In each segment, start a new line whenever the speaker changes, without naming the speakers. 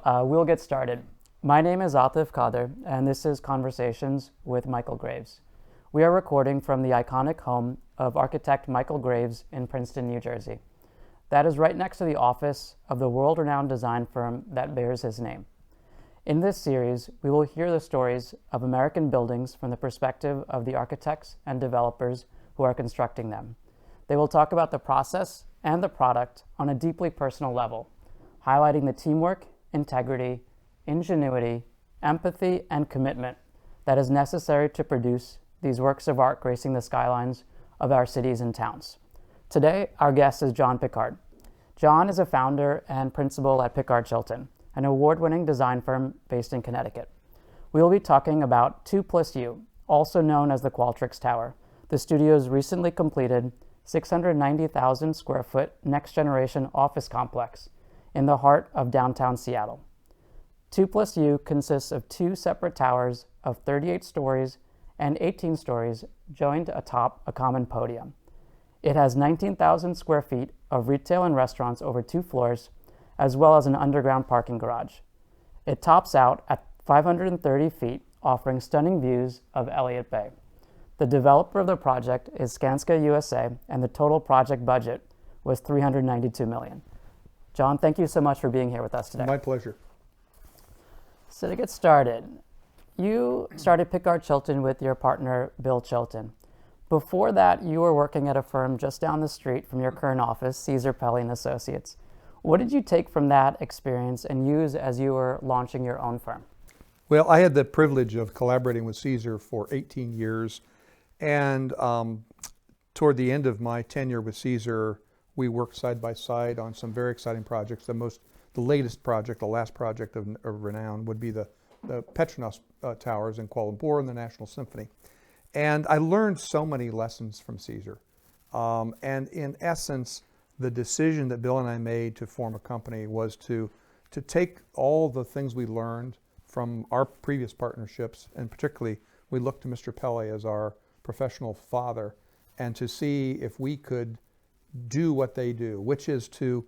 we'll get started. My name is Atif Kader, and this is Conversations with Michael Graves. We are recording from the iconic home of architect Michael Graves in Princeton, New Jersey. That is right next to the office of the world-renowned design firm that bears his name. In this series, we will hear the stories of American buildings from the perspective of the architects and developers who are constructing them. They will talk about the process and the product on a deeply personal level, highlighting the teamwork, integrity, ingenuity, empathy, and commitment that is necessary to produce these works of art gracing the skylines of our cities and towns. Today, our guest is Jon Pickard. Jon is a founder and principal at Pickard Chilton, an award-winning design firm based in Connecticut. We will be talking about 2+U, also known as the Qualtrics Tower, the studio's recently completed 690,000 square foot next-generation office complex in the heart of downtown Seattle. 2+U consists of two separate towers of 38 stories and 18 stories joined atop a common podium. It has 19,000 square feet of retail and restaurants over 2 floors, as well as an underground parking garage. It tops out at 530 feet, offering stunning views of Elliot Bay. The developer of the project is Skanska USA, and the total project budget was $392 million. Jon, thank you so much for being here with us today.
My pleasure.
So to get started, you started Pickard Chilton with your partner, Bill Chilton. Before that, you were working at a firm just down the street from your current office, Caesar Pelli and Associates. What did you take from that experience and use as you were launching your own firm?
Well, I had the privilege of collaborating with Caesar for 18 years. And toward the end of my tenure with Caesar, we worked side by side on some very exciting projects. The latest project, the last project of renown, would be the Petronas Towers in Kuala Lumpur and the National Symphony. And I learned so many lessons from Caesar. And in essence, the decision that Bill and I made to form a company was to take all the things we learned from our previous partnerships, and particularly we looked to Mr. Pelli as our professional father, and to see if we could do what they do, which is to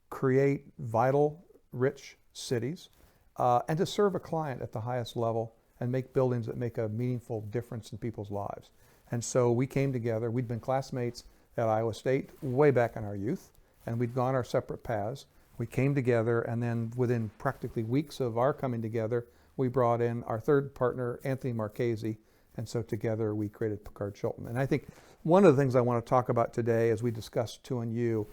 create vital, rich cities, and to serve a client at the highest level and make buildings that make a meaningful difference in people's lives. And so we came together. We'd been classmates at Iowa State way back in our youth, and we'd gone our separate paths. We came together, and then within practically weeks of our coming together, we brought in our third partner, Anthony Marchese, and so together we created Pickard Chilton. And I think one of the things I want to talk about today as we discuss 2+U,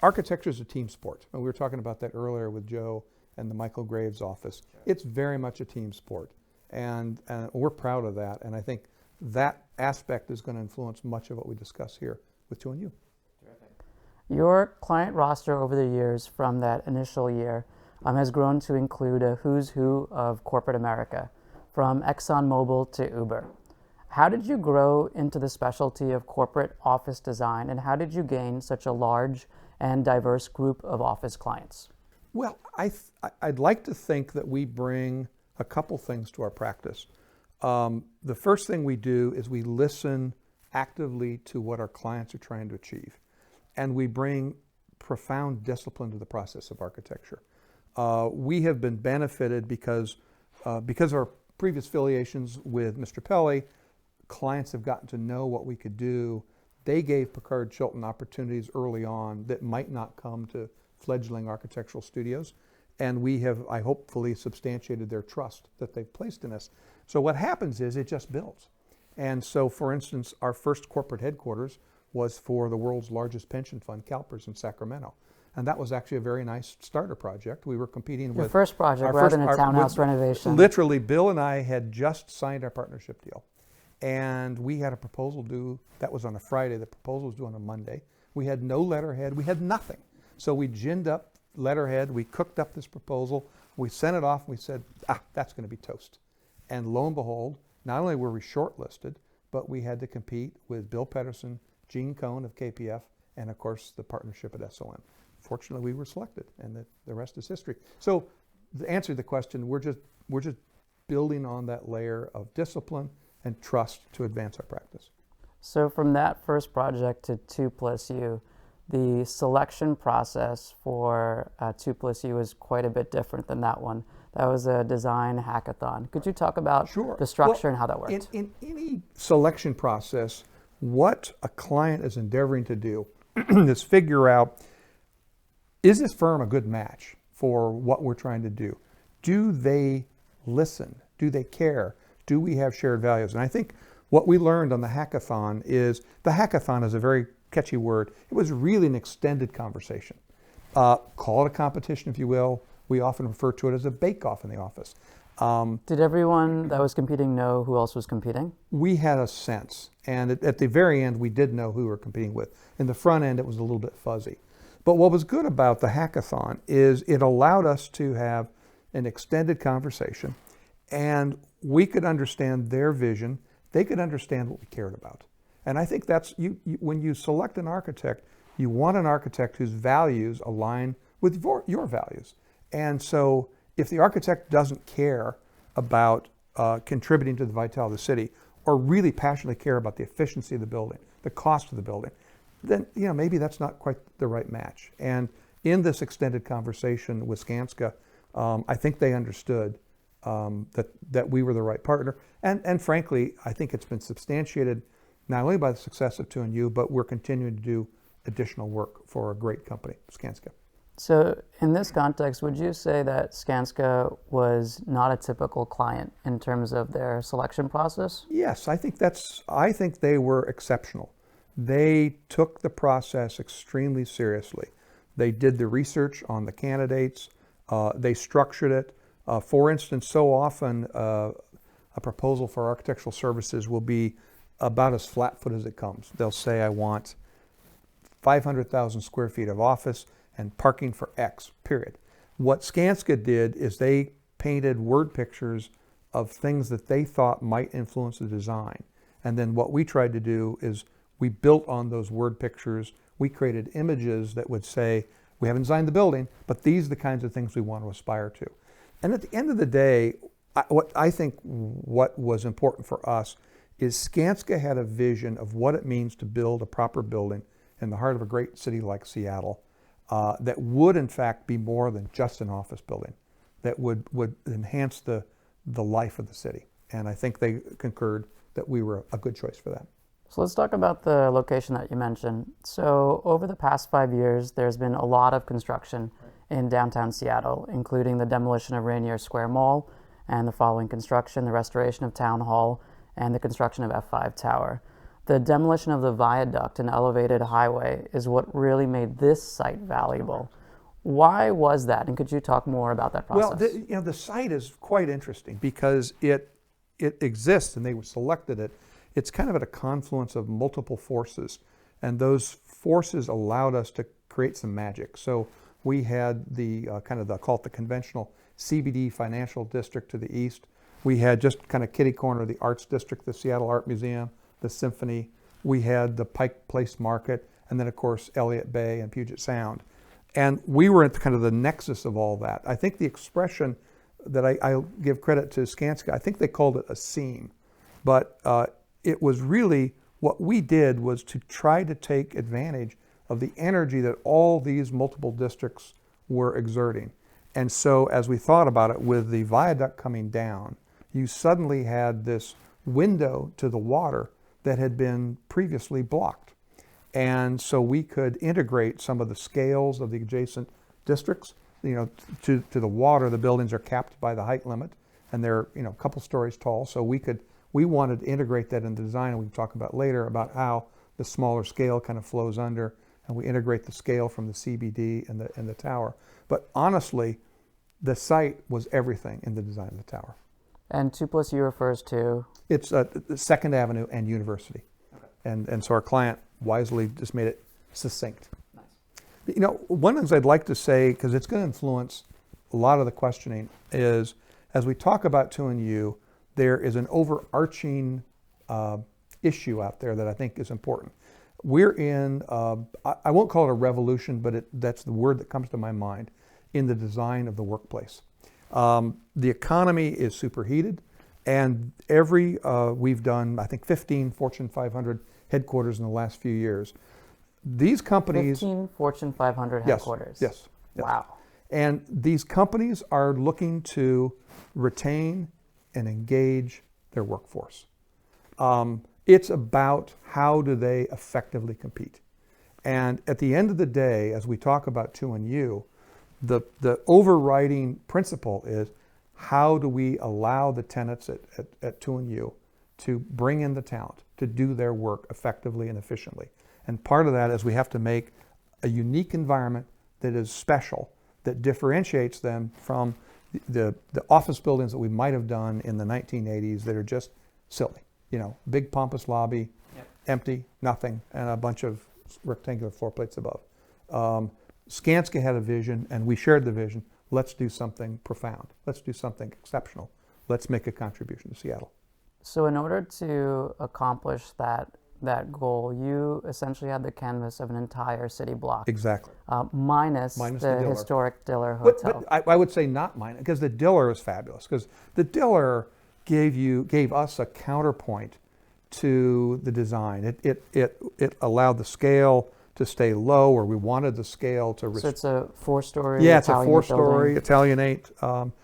architecture is a team sport. And we were talking about that earlier with Joe and the Michael Graves office. It's very much a team sport. And we're proud of that. And I think that aspect is going to influence much of what we discuss here with 2+U.
Terrific. Your client roster over the years from that initial year has grown to include a who's who of corporate America, from ExxonMobil to Uber. How did you grow into the specialty of corporate office design, and how did you gain such a large and diverse group of office clients?
Well, I'd like to think that we bring a couple things to our practice. The first thing we do is we listen actively to what our clients are trying to achieve, and we bring profound discipline to the process of architecture. We have been benefited because of our previous affiliations with Mr. Pelli. Clients have gotten to know what we could do. They gave Pickard Chilton opportunities early on that might not come to fledgling architectural studios. And we have, I hopefully, substantiated their trust that they've placed in us. So what happens is it just builds. And so, for instance, our first corporate headquarters was for the world's largest pension fund, CalPERS, in Sacramento. And that was actually a very nice starter project. We were competing with...
Your first project, rather than a townhouse renovation.
Literally, Bill and I had just signed our partnership deal. And we had a proposal due, that was on a Friday, the proposal was due on a Monday. We had no letterhead, we had nothing. So we ginned up letterhead, we cooked up this proposal, we sent it off, and we said, that's going to be toast. And lo and behold, not only were we shortlisted, but we had to compete with Bill Pedersen, Gene Cohn of KPF, and of course the partnership at SOM. Fortunately, we were selected, and the rest is history. So, to answer the question, we're just building on that layer of discipline and trust to advance our practice.
So, from that first project to 2+U, the selection process for 2+U was quite a bit different than that one. That was a design hackathon. Could you talk about the structure and how that worked?
In any selection process, what a client is endeavoring to do is figure out, is this firm a good match for what we're trying to do? Do they listen? Do they care? Do we have shared values? And I think what we learned on the hackathon is a very catchy word. It was really an extended conversation. Call it a competition, if you will. We often refer to it as a bake-off in the office.
Did everyone that was competing know who else was competing?
We had a sense. And at the very end, we did know who we were competing with. In the front end, it was a little bit fuzzy. But what was good about the hackathon is it allowed us to have an extended conversation, and we could understand their vision. They could understand what we cared about. And I think that's, when you select an architect, you want an architect whose values align with your values. And so if the architect doesn't care about contributing to the vitality of the city, or really passionately care about the efficiency of the building, the cost of the building, then maybe that's not quite the right match. And in this extended conversation with Skanska, I think they understood that we were the right partner. And frankly, I think it's been substantiated not only by the success of 2+U, but we're continuing to do additional work for a great company, Skanska.
So in this context, would you say that Skanska was not a typical client in terms of their selection process?
Yes, I think they were exceptional. They took the process extremely seriously. They did the research on the candidates. They structured it. For instance, so often a proposal for architectural services will be about as flat-foot as it comes. They'll say, I want 500,000 square feet of office and parking for X, period. What Skanska did is they painted word pictures of things that they thought might influence the design. And then what we tried to do is we built on those word pictures. We created images that would say, we haven't designed the building, but these are the kinds of things we want to aspire to. And at the end of the day, what was important for us is Skanska had a vision of what it means to build a proper building in the heart of a great city like Seattle that would in fact be more than just an office building, that would enhance the life of the city. And I think they concurred that we were a good choice for that.
So let's talk about the location that you mentioned. So over the past 5 years, there's been a lot of construction in downtown Seattle, including the demolition of Rainier Square Mall and the following construction, the restoration of Town Hall, and the construction of F5 Tower. The demolition of the viaduct and elevated highway is what really made this site valuable. Why was that? And could you talk more about that process?
Well, the site is quite interesting because it exists, and they selected it. It's kind of at a confluence of multiple forces, and those forces allowed us to create some magic. So we had call it the conventional CBD financial district to the east. We had just kind of kitty corner the arts district, the Seattle Art Museum, the Symphony. We had the Pike Place Market, and then of course Elliot Bay and Puget Sound. And we were at kind of the nexus of all that. I think the expression that I give credit to Skanska, I think they called it a seam, but it was really, what we did was to try to take advantage of the energy that all these multiple districts were exerting. And so as we thought about it, with the viaduct coming down, you suddenly had this window to the water that had been previously blocked. And so we could integrate some of the scales of the adjacent districts, to the water. The buildings are capped by the height limit, and they're, a couple stories tall. So we wanted to integrate that in the design, and we can talk about later about how the smaller scale kind of flows under, and we integrate the scale from the CBD and the tower. But honestly, the site was everything in the design of the tower.
And 2+U refers to?
It's 2nd Avenue and University. Okay. And so our client wisely just made it succinct. Nice. One of the things I'd like to say, because it's going to influence a lot of the questioning, is as we talk about 2+U, there is an overarching issue out there that I think is important. We're in, I won't call it a revolution, but that's the word that comes to my mind, in the design of the workplace. The economy is superheated, and we've done, I think, 15 Fortune 500 headquarters in the last few years. These companies...
15 Fortune 500 headquarters.
Yes.
Wow.
And these companies are looking to retain and engage their workforce. It's about how do they effectively compete. And at the end of the day, as we talk about 2U, the overriding principle is how do we allow the tenants at 2U to bring in the talent to do their work effectively and efficiently. And part of that is we have to make a unique environment that is special, that differentiates them from the office buildings that we might have done in the 1980s that are just silly. You know, big pompous lobby, empty, nothing, and a bunch of rectangular floor plates above. Skanska had a vision, and we shared the vision. Let's do something profound. Let's do something exceptional. Let's make a contribution to Seattle.
So in order to accomplish that goal, you essentially had the canvas of an entire city block.
Exactly.
Minus the
Diller.
historic Diller Hotel.
But I would say not minus, because the Diller is fabulous, because the Diller gave us a counterpoint to the design. It allowed the scale to stay low, or we wanted the scale to...
So it's a 4-story
Yeah,
Italian
it's a 4-story
building.
Italianate.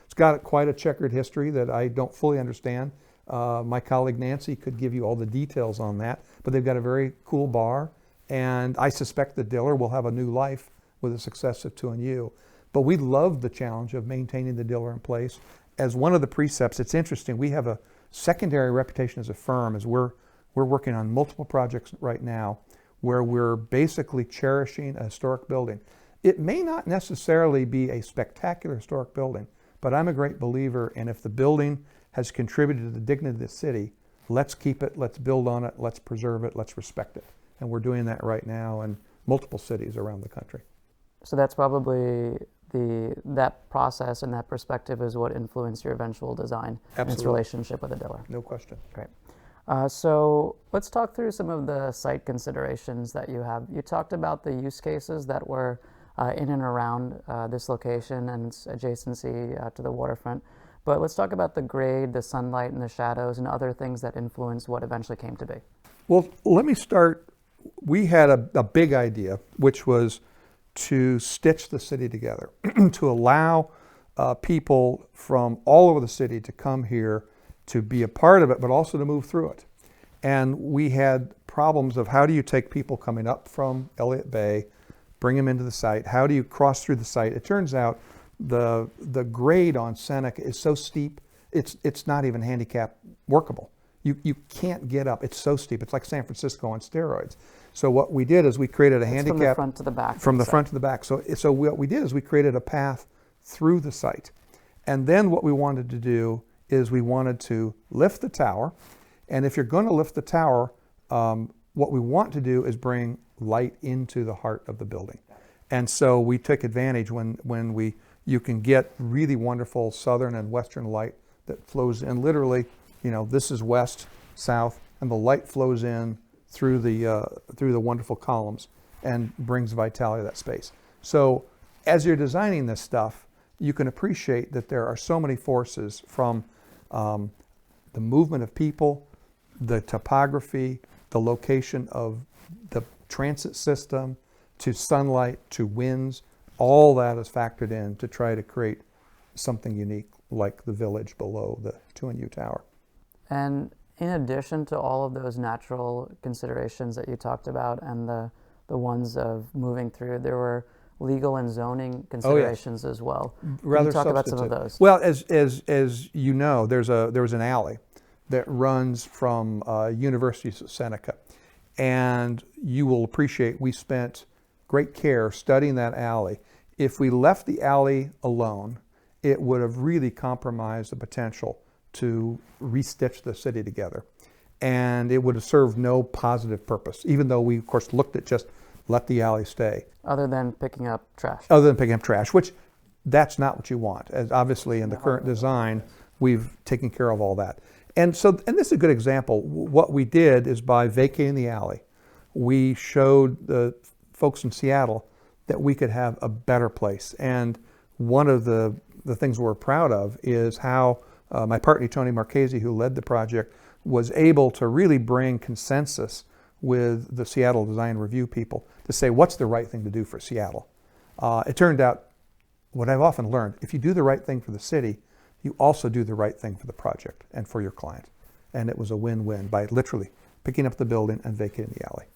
It's got quite a checkered history that I don't fully understand. My colleague Nancy could give you all the details on that, but they've got a very cool bar, and I suspect the Diller will have a new life with the success of 2U. But we love the challenge of maintaining the Diller in place. As one of the precepts, it's interesting, we have a secondary reputation as a firm, as we're working on multiple projects right now where we're basically cherishing a historic building. It may not necessarily be a spectacular historic building, but I'm a great believer in if the building has contributed to the dignity of the city, let's keep it, let's build on it, let's preserve it, let's respect it. And we're doing that right now in multiple cities around the country.
So that's probably that process and that perspective is what influenced your eventual design and its relationship with the Diller.
No question.
Great. So let's talk through some of the site considerations that you have. You talked about the use cases that were in and around this location and its adjacency to the waterfront. But let's talk about the grade, the sunlight, and the shadows, and other things that influenced what eventually came to be.
Well, let me start. We had a big idea, which was to stitch the city together, to allow people from all over the city to come here to be a part of it, but also to move through it. And we had problems of how do you take people coming up from Elliot Bay, bring them into the site? How do you cross through the site? It turns out the grade on Seneca is so steep, it's not even handicap workable. You can't get up. It's so steep. It's like San Francisco on steroids. So what we did is we created a handicap...
From the front to the back.
From the front to the back. So what we did is we created a path through the site. And then what we wanted to do is we wanted to lift the tower. And if you're going to lift the tower, what we want to do is bring light into the heart of the building. And so we took advantage when you can get really wonderful southern and western light that flows in. Literally, this is west, south, and the light flows in through the wonderful columns and brings vitality to that space. So as you're designing this stuff, you can appreciate that there are so many forces from the movement of people, the topography, the location of the transit system, to sunlight, to winds. All that is factored in to try to create something unique like the village below the 2U Tower.
And in addition to all of those natural considerations that you talked about and the ones of moving through, there were legal and zoning considerations as well.
Rather
Can you talk about some of those?
Well, as you know, there was an alley that runs from University of Seneca. And you will appreciate we spent great care studying that alley. If we left the alley alone, it would have really compromised the potential to restitch the city together. And it would have served no positive purpose, even though we, of course, looked at just let the alley stay.
Other than picking up trash.
Other than picking up trash, which that's not what you want. As obviously in the current design, we've taken care of all that. And this is a good example. What we did is by vacating the alley, we showed the folks in Seattle that we could have a better place. And one of the things we're proud of is how my partner, Tony Marchese, who led the project, was able to really bring consensus with the Seattle Design Review people to say what's the right thing to do for Seattle. It turned out, what I've often learned, if you do the right thing for the city, you also do the right thing for the project and for your client. And it was a win-win by literally picking up the building and vacating the alley.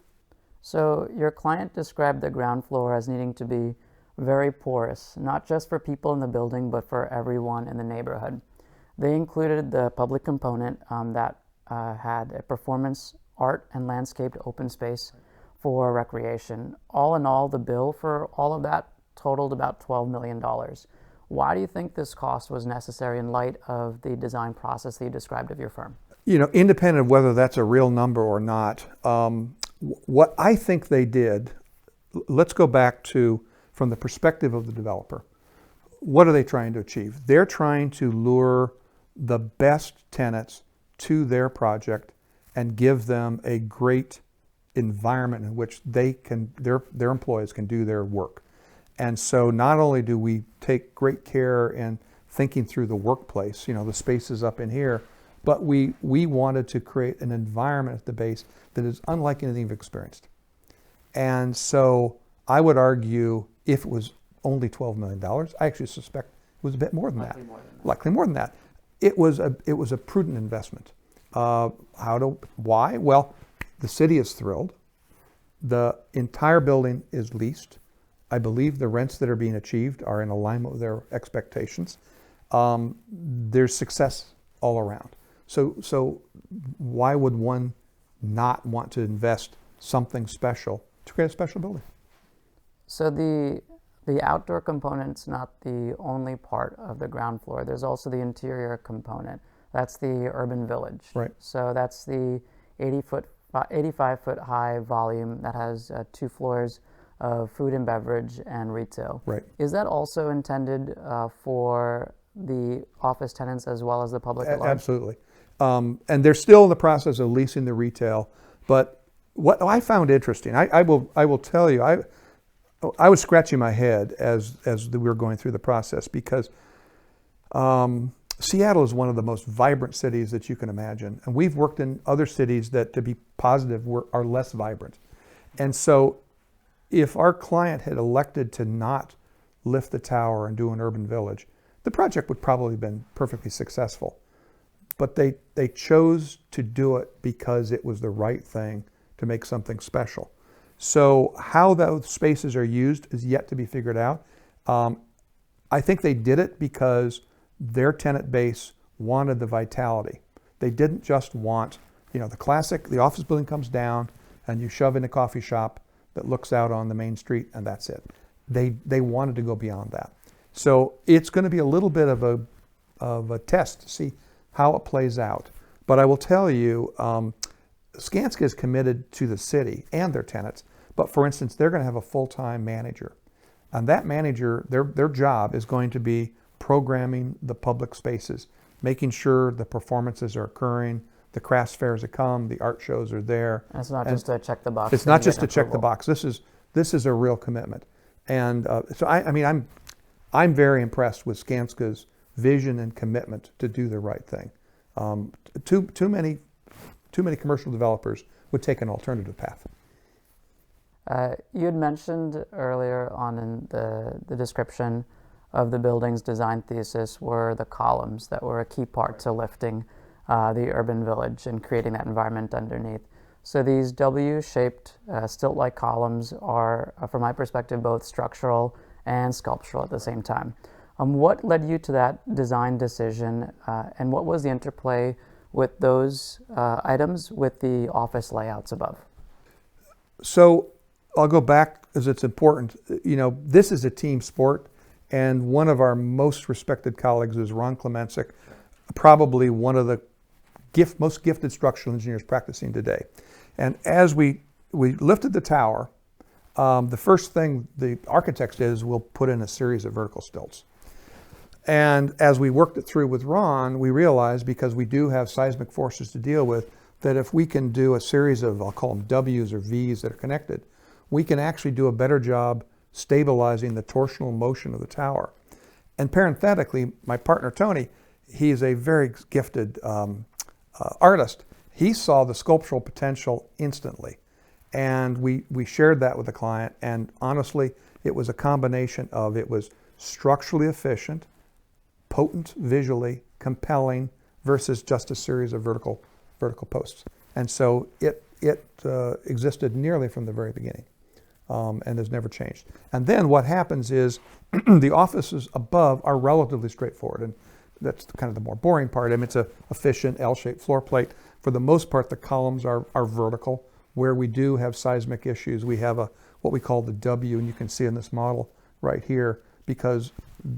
So your client described the ground floor as needing to be very porous, not just for people in the building, but for everyone in the neighborhood. They included the public component that had a performance, art, and landscaped open space for recreation. All in all, the bill for all of that totaled about $12 million. Why do you think this cost was necessary in light of the design process that you described of your firm?
You know, independent of whether that's a real number or not, what I think they did, let's go back to, from the perspective of the developer, what are they trying to achieve? They're trying to lure the best tenants to their project and give them a great environment in which they can, their employees can do their work. And so not only do we take great care in thinking through the workplace, you know, the spaces up in here, but we wanted to create an environment at the base that is unlike anything we've experienced. And so I would argue if it was only $12 million, I actually suspect it was a bit more than that. Likely more than that. It was a prudent investment. Why? Well, the city is thrilled. The entire building is leased. I believe the rents that are being achieved are in alignment with their expectations. There's success all around. So why would one not want to invest something special to create a special building?
So the outdoor component's not the only part of the ground floor. There's also the interior component. That's the urban village.
Right.
So that's the 85-foot high volume that has 2 floors of food and beverage and retail.
Right.
Is that also intended for the office tenants as well as the public at large?
Absolutely. And they're still in the process of leasing the retail. But what I found interesting, I will tell you, I was scratching my head as we were going through the process because Seattle is one of the most vibrant cities that you can imagine. And we've worked in other cities that, to be positive, are less vibrant. And so if our client had elected to not lift the tower and do an urban village, the project would probably have been perfectly successful. But they chose to do it because it was the right thing to make something special. So how those spaces are used is yet to be figured out. I think they did it because their tenant base wanted the vitality. They didn't just want, you know, the office building comes down and you shove in a coffee shop that looks out on the main street and that's it. They wanted to go beyond that. So it's going to be a little bit of a test to see how it plays out. But I will tell you, Skanska is committed to the city and their tenants. But for instance, they're going to have a full-time manager. And that manager, their job is going to be programming the public spaces, making sure the performances are occurring, the crafts fairs that come, the art shows are there.
And it's not just to check the box.
It's not just to check the box. This is a real commitment. And so I'm very impressed with Skanska's vision and commitment to do the right thing. Too many commercial developers would take an alternative path.
You had mentioned earlier on in the description of the building's design thesis were the columns that were a key part to lifting the urban village and creating that environment underneath. So these W-shaped stilt-like columns are, from my perspective, both structural and sculptural at the same time. What led you to that design decision, and what was the interplay with those items with the office layouts above?
So I'll go back as it's important. You know, this is a team sport, and one of our most respected colleagues is Ron Klemenczyk, probably one of the most gifted structural engineers practicing today. And as we lifted the tower, the first thing the architects did is we'll put in a series of vertical stilts. And as we worked it through with Ron, we realized, because we do have seismic forces to deal with, that if we can do a series of, I'll call them W's or V's that are connected, we can actually do a better job stabilizing the torsional motion of the tower. And parenthetically, my partner Tony, he's a very gifted artist. He saw the sculptural potential instantly. And we shared that with the client, and honestly, it was a combination of, it was structurally efficient, potent visually, compelling, versus just a series of vertical posts. And so it existed nearly from the very beginning, and has never changed. And then what happens is the offices above are relatively straightforward, and that's kind of the more boring part. I mean, it's a efficient L-shaped floor plate. For the most part, the columns are vertical. Where we do have seismic issues, we have what we call the W, and you can see in this model right here, because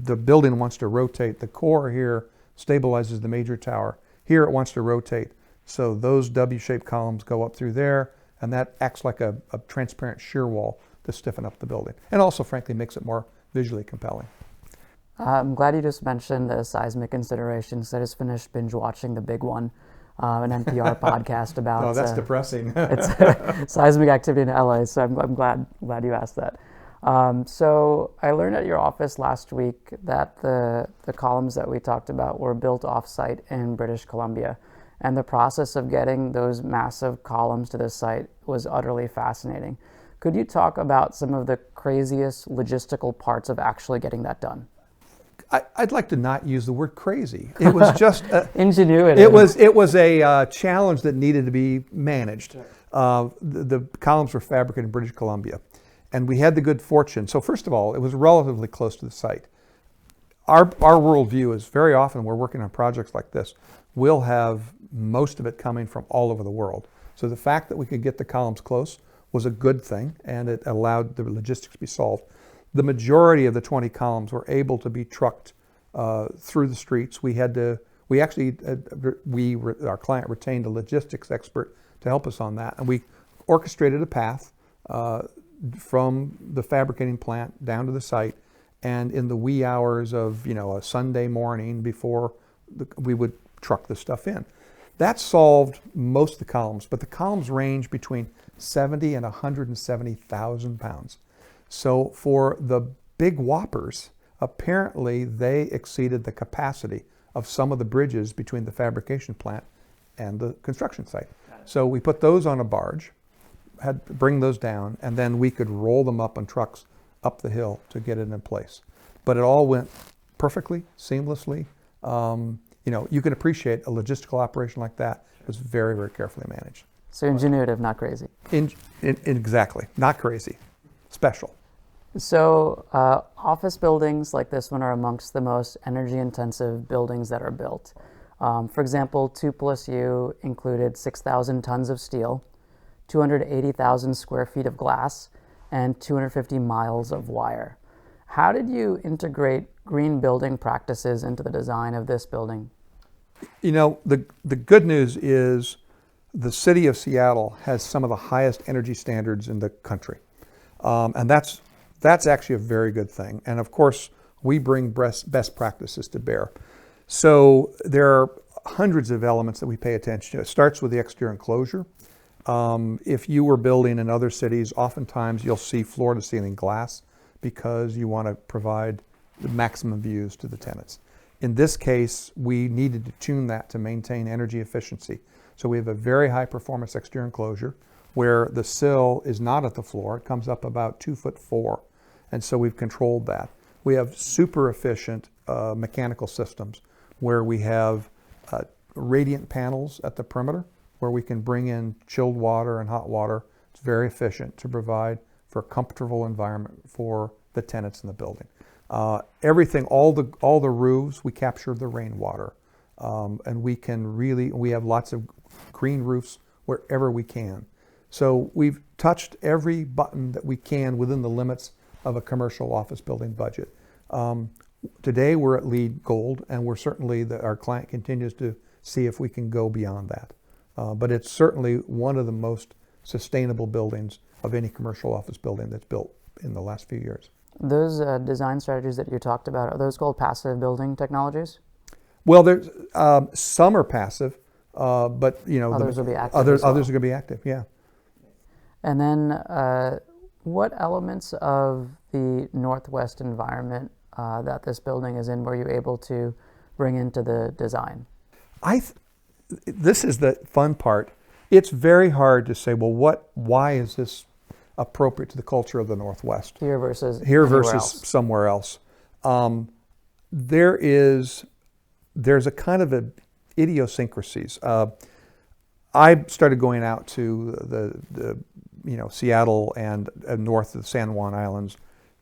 the building wants to rotate. The core here stabilizes the major tower. Here it wants to rotate. So those W-shaped columns go up through there, and that acts like a transparent shear wall to stiffen up the building. And also, frankly, makes it more visually compelling.
I'm glad you just mentioned the seismic considerations. I just finished binge watching The Big One, an NPR podcast about.
Oh, that's depressing.
It's seismic activity in LA, so I'm glad you asked that. So I learned at your office last week that the columns that we talked about were built off-site in British Columbia, and the process of getting those massive columns to the site was utterly fascinating. Could you talk about some of the craziest logistical parts of actually getting that done?
I'd like to not use the word crazy. It was just
ingenuity.
It was a challenge that needed to be managed. The columns were fabricated in British Columbia, and we had the good fortune. So first of all, it was relatively close to the site. Our worldview is, very often we're working on projects like this, we'll have most of it coming from all over the world. So the fact that we could get the columns close was a good thing, and it allowed the logistics to be solved. The majority of the 20 columns were able to be trucked through the streets. Our client retained a logistics expert to help us on that, and we orchestrated a path from the fabricating plant down to the site, and in the wee hours of a Sunday morning before we would truck the stuff in. That solved most of the columns, but the columns range between 70 and 170,000 pounds. So for the big whoppers, apparently they exceeded the capacity of some of the bridges between the fabrication plant and the construction site. So we put those on a barge, had to bring those down, and then we could roll them up on trucks up the hill to get it in place. But it all went perfectly, seamlessly. You can appreciate a logistical operation like that. It was very, very carefully managed.
So ingenuitive, not crazy.
Exactly, not crazy, special.
So office buildings like this one are amongst the most energy-intensive buildings that are built. For example, 2+U included 6,000 tons of steel, 280,000 square feet of glass, and 250 miles of wire. How did you integrate green building practices into the design of this building?
The good news is the city of Seattle has some of the highest energy standards in the country. And that's actually a very good thing. And of course, we bring best practices to bear. So there are hundreds of elements that we pay attention to. It starts with the exterior enclosure. If you were building in other cities, oftentimes you'll see floor-to-ceiling glass because you want to provide the maximum views to the tenants. In this case, we needed to tune that to maintain energy efficiency. So we have a very high-performance exterior enclosure where the sill is not at the floor. It comes up about 2'4", and so we've controlled that. We have super efficient mechanical systems where we have radiant panels at the perimeter where we can bring in chilled water and hot water. It's very efficient to provide for a comfortable environment for the tenants in the building. Everything, all the roofs, we capture the rainwater, and we have lots of green roofs wherever we can. So we've touched every button that we can within the limits of a commercial office building budget. Today we're at LEED Gold, and we're certainly, our client continues to see if we can go beyond that. But it's certainly one of the most sustainable buildings of any commercial office building that's built in the last few years.
Those design strategies that you talked about, are those called passive building technologies?
Well, there's some are passive, but
others will be active.
Others are going to be active, yeah.
And then, what elements of the Northwest environment that this building is in were you able to bring into the design?
This is the fun part. It's very hard to say, well, why is this appropriate to the culture of the Northwest?
Here versus
somewhere else. There's a kind of idiosyncrasies. I started going out to the Seattle and north of the San Juan Islands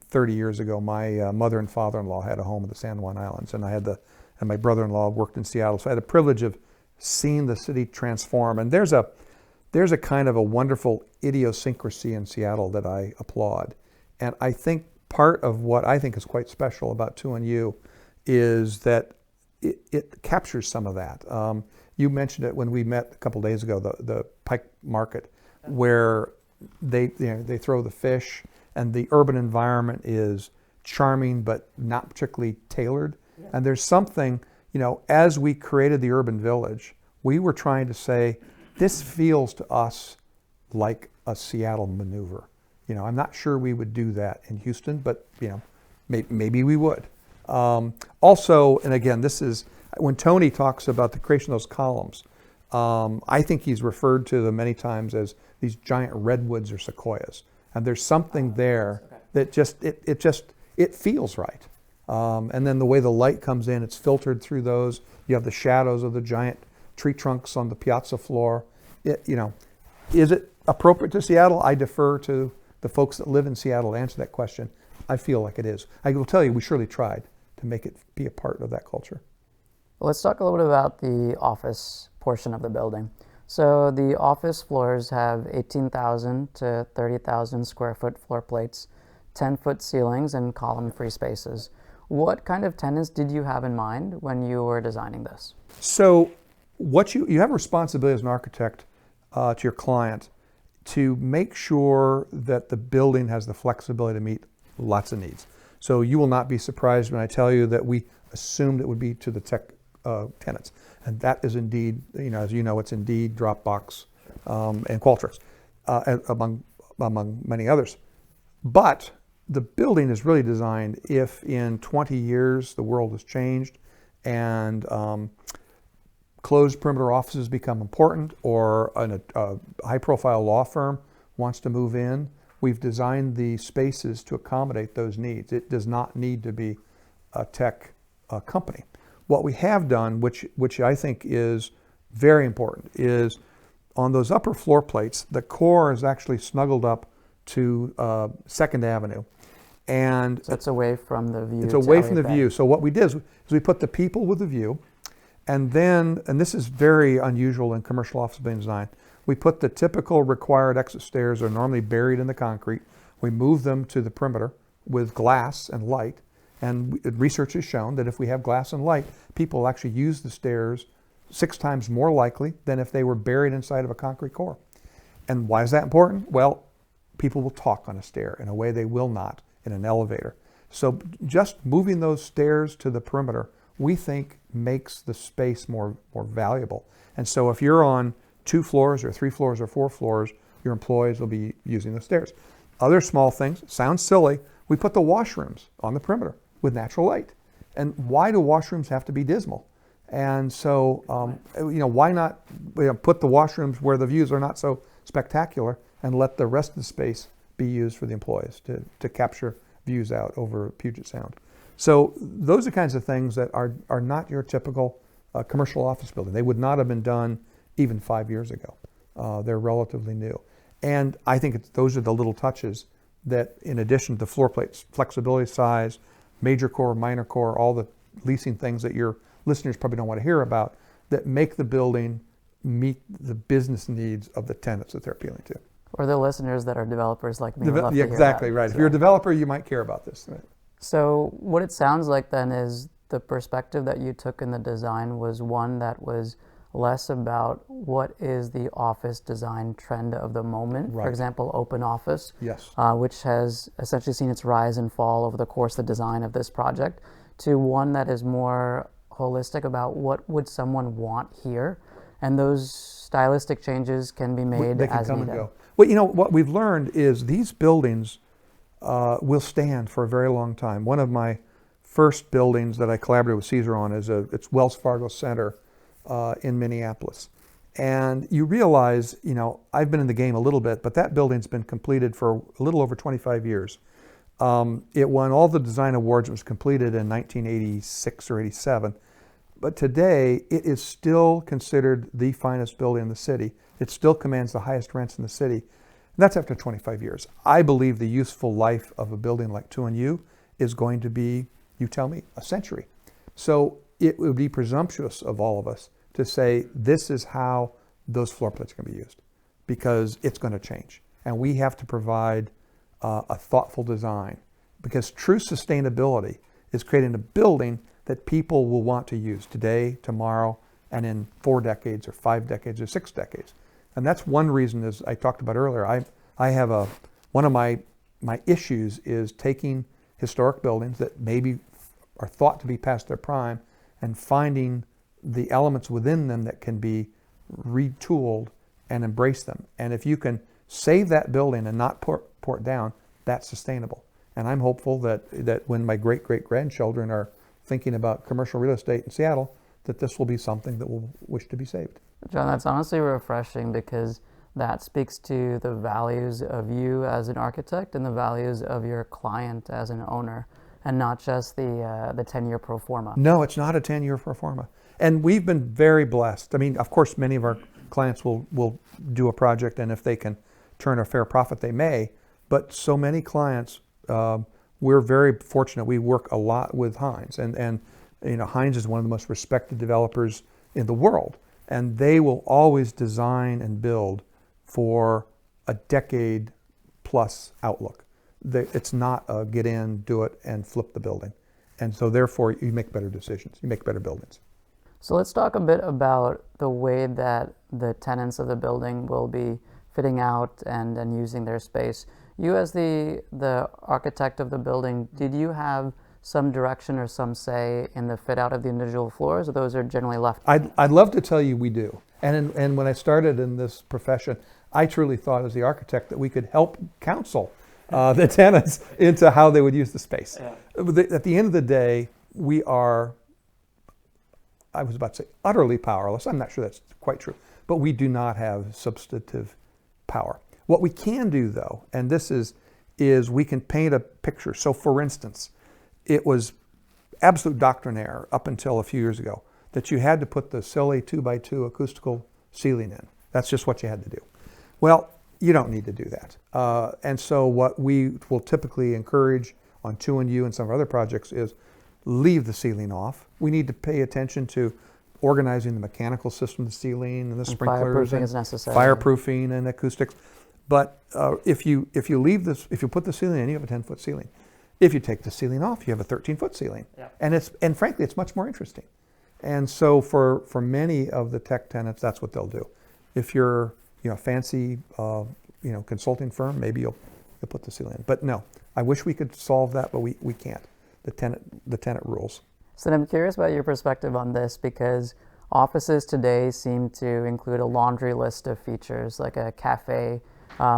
30 years ago. My mother and father-in-law had a home in the San Juan Islands, and and my brother-in-law worked in Seattle. So I had the privilege of seeing the city transform. And there's a kind of a wonderful idiosyncrasy in Seattle that I applaud. And I think part of what I think is quite special about 2NU is that it captures some of that. You mentioned it when we met a couple days ago, the Pike Market, where they throw the fish, and the urban environment is charming but not particularly tailored. Yeah. And there's something, as we created the urban village, we were trying to say, this feels to us like a Seattle maneuver. I'm not sure we would do that in Houston, but maybe we would. Also, and again, this is when Tony talks about the creation of those columns. I think he's referred to them many times as these giant redwoods or sequoias, and there's something there that it feels right. And then the way the light comes in, it's filtered through those. You have the shadows of the giant tree trunks on the piazza floor. Is it appropriate to Seattle? I defer to the folks that live in Seattle to answer that question. I feel like it is. I will tell you, we surely tried to make it be a part of that culture.
Well, let's talk a little bit about the office portion of the building. So the office floors have 18,000 to 30,000 square foot floor plates, 10-foot ceilings, and column-free spaces. What kind of tenants did you have in mind when you were designing this?
So what you have a responsibility as an architect to your client to make sure that the building has the flexibility to meet lots of needs. So you will not be surprised when I tell you that we assumed it would be to the tech tenants. And that is indeed, as you know, it's Indeed, Dropbox, and Qualtrics, among many others. But the building is really designed if in 20 years the world has changed and closed perimeter offices become important, or a high-profile law firm wants to move in. We've designed the spaces to accommodate those needs. It does not need to be a tech company. What we have done, which I think is very important, is on those upper floor plates, the core is actually snuggled up to 2nd Avenue. And
so it's away from the view.
It's away from the view. So what we did is we put the people with the view, and then, and this is very unusual in commercial office building design, we put the typical required exit stairs that are normally buried in the concrete. We move them to the perimeter with glass and light. And research has shown that if we have glass and light, people actually use the stairs 6 times more likely than if they were buried inside of a concrete core. And why is that important? Well, people will talk on a stair in a way they will not in an elevator. So just moving those stairs to the perimeter, we think makes the space more valuable. And so if you're on 2 floors or 3 floors or 4 floors, your employees will be using the stairs. Other small things, sounds silly, we put the washrooms on the perimeter with natural light. And why do washrooms have to be dismal? And so, why not put the washrooms where the views are not so spectacular and let the rest of the space be used for the employees to capture views out over Puget Sound. So those are kinds of things that are not your typical commercial office building. They would not have been done even 5 years ago. They're relatively new. And I think those are the little touches that, in addition to the floor plates, flexibility, size, major core, minor core, all the leasing things that your listeners probably don't want to hear about, that make the building meet the business needs of the tenants that they're appealing to.
Or the listeners that are developers like me.
Yeah, exactly right. So. If you're a developer, you might care about this. Right?
So what it sounds like then is the perspective that you took in the design was one that was less about what is the office design trend of the moment. Right. For example, open office,
yes,
which has essentially seen its rise and fall over the course of the design of this project, to one that is more holistic about what would someone want here, and those stylistic changes can be made
they can
as
come
needed.
And go. Well, what we've learned is these buildings will stand for a very long time. One of my first buildings that I collaborated with Caesar on it's Wells Fargo Center in Minneapolis. And you realize, I've been in the game a little bit, but that building's been completed for a little over 25 years. It won all the design awards. It was completed in 1986 or 87. But today, it is still considered the finest building in the city. It still commands the highest rents in the city. And that's after 25 years. I believe the useful life of a building like 2&U is going to be, you tell me, a century. So it would be presumptuous of all of us to say this is how those floor plates are going to be used, because it's going to change. And we have to provide a thoughtful design, because true sustainability is creating a building that people will want to use today, tomorrow, and in 4 decades or 5 decades or 6 decades. And that's one reason, as I talked about earlier, I have one of my issues is taking historic buildings that maybe are thought to be past their prime and finding the elements within them that can be retooled and embrace them. And if you can save that building and not pour it down, that's sustainable. And I'm hopeful that when my great-great-grandchildren are thinking about commercial real estate in Seattle, that this will be something that will wish to be saved.
John, that's honestly refreshing, because that speaks to the values of you as an architect and the values of your client as an owner, and not just the 10-year pro forma.
No, it's not a 10-year pro forma. And we've been very blessed. I mean, of course, many of our clients will do a project, and if they can turn a fair profit, they may. But so many clients, we're very fortunate. We work a lot with Hines, and Hines is one of the most respected developers in the world, and they will always design and build for a decade plus outlook. It's not a get in, do it, and flip the building. And so therefore you make better decisions, you make better buildings.
So let's talk a bit about the way that the tenants of the building will be fitting out and using their space. You, as the architect of the building, did you have some direction or some say in the fit out of the individual floors, or those are generally left?
I'd love to tell you we do. And when I started in this profession, I truly thought as the architect that we could help counsel the tenants into how they would use the space. Yeah. At the end of the day, we are, I was about to say, utterly powerless. I'm not sure that's quite true, but we do not have substantive power. What we can do, though, and this is we can paint a picture. So, for instance, it was absolute doctrinaire up until a few years ago that you had to put the silly 2x2 acoustical ceiling in. That's just what you had to do. Well, you don't need to do that. And so what we will typically encourage on 2&U and some of our other projects is leave the ceiling off. We need to pay attention to organizing the mechanical system of the ceiling and the sprinklers
fireproofing is necessary.
Fireproofing and acoustics. But if you leave this, if you put the ceiling in, you have a 10-foot ceiling. If you take the ceiling off, you have a 13-foot ceiling. Yeah. And frankly, it's much more interesting. And so for many of the tech tenants, that's what they'll do. If you're a fancy consulting firm, maybe you'll put the ceiling in. But no, I wish we could solve that, but we can't. The tenant rules. So
I'm curious about your perspective on this, because offices today seem to include a laundry list of features, like a cafe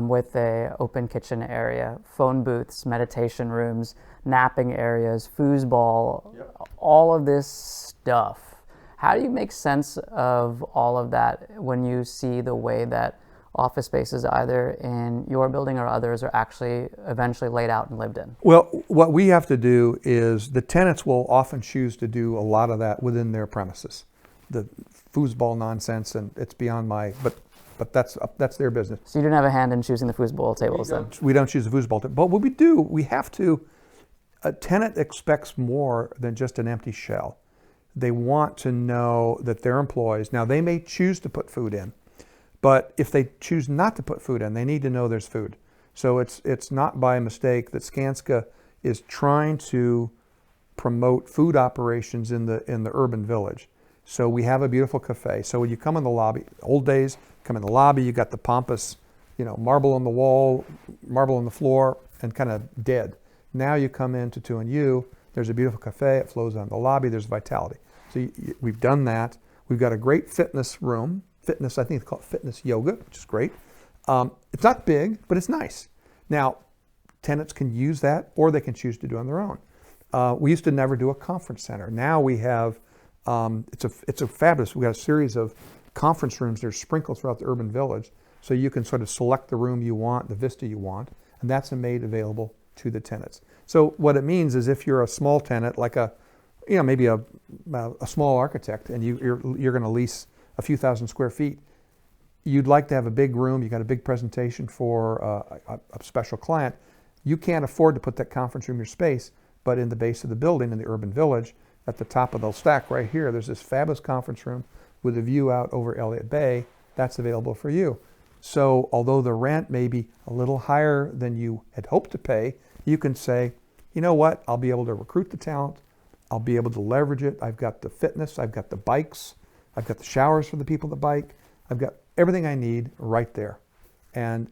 with an open kitchen area, phone booths, meditation rooms, napping areas, foosball, yep. All of this stuff. How do you make sense of all of that when you see the way that office spaces, either in your building or others, are actually eventually laid out and lived in?
Well, what we have to do is the tenants will often choose to do a lot of that within their premises. The foosball nonsense, and it's beyond my, but that's their business.
So you don't have a hand in choosing the foosball tables then?
We don't choose the foosball table. But what we do, we have to, a tenant expects more than just an empty shell. They want to know that their employees, now they may choose to put food in, but if they choose not to put food in, they need to know there's food. So it's not by mistake that Skanska is trying to promote food operations in the urban village. So we have a beautiful cafe. So when you come in the lobby, old days, come in the lobby, you got the pompous, marble on the wall, marble on the floor, and kind of dead. Now you come into 2&U, there's a beautiful cafe, it flows down the lobby, there's vitality. So we've done that. We've got a great fitness room. Fitness, I think they call it fitness yoga, which is great. It's not big, but it's nice. Now, tenants can use that, or they can choose to do it on their own. We used to never do a conference center. Now we have, it's a fabulous, we got a series of conference rooms that are sprinkled throughout the urban village, so you can sort of select the room you want, the vista you want, and that's made available to the tenants. So what it means is if you're a small tenant, like maybe a small architect, and you're going to lease a few thousand square feet, you'd like to have a big room, you got a big presentation for a special client. You can't afford to put that conference room in your space, but in the base of the building in the urban village, at the top of the stack right here, there's this fabulous conference room with a view out over Elliot Bay. That's available for you. So although the rent may be a little higher than you had hoped to pay, you can say, you know what, I'll be able to recruit the talent, I'll be able to leverage it, I've got the fitness, I've got the bikes, I've got the showers for the people that bike, I've got everything I need right there. And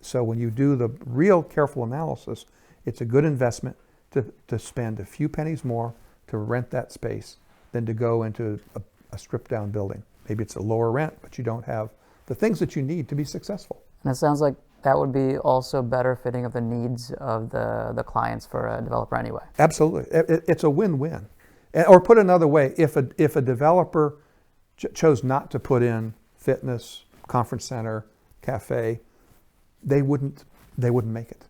so when you do the real careful analysis, it's a good investment to spend a few pennies more to rent that space than to go into a stripped down building. Maybe it's a lower rent, but you don't have the things that you need to be successful.
And it sounds like that would be also better fitting of the needs of the clients for a developer anyway.
Absolutely. It's a win-win. Or put another way, if a developer chose not to put in fitness, conference center, cafe, they wouldn't make it.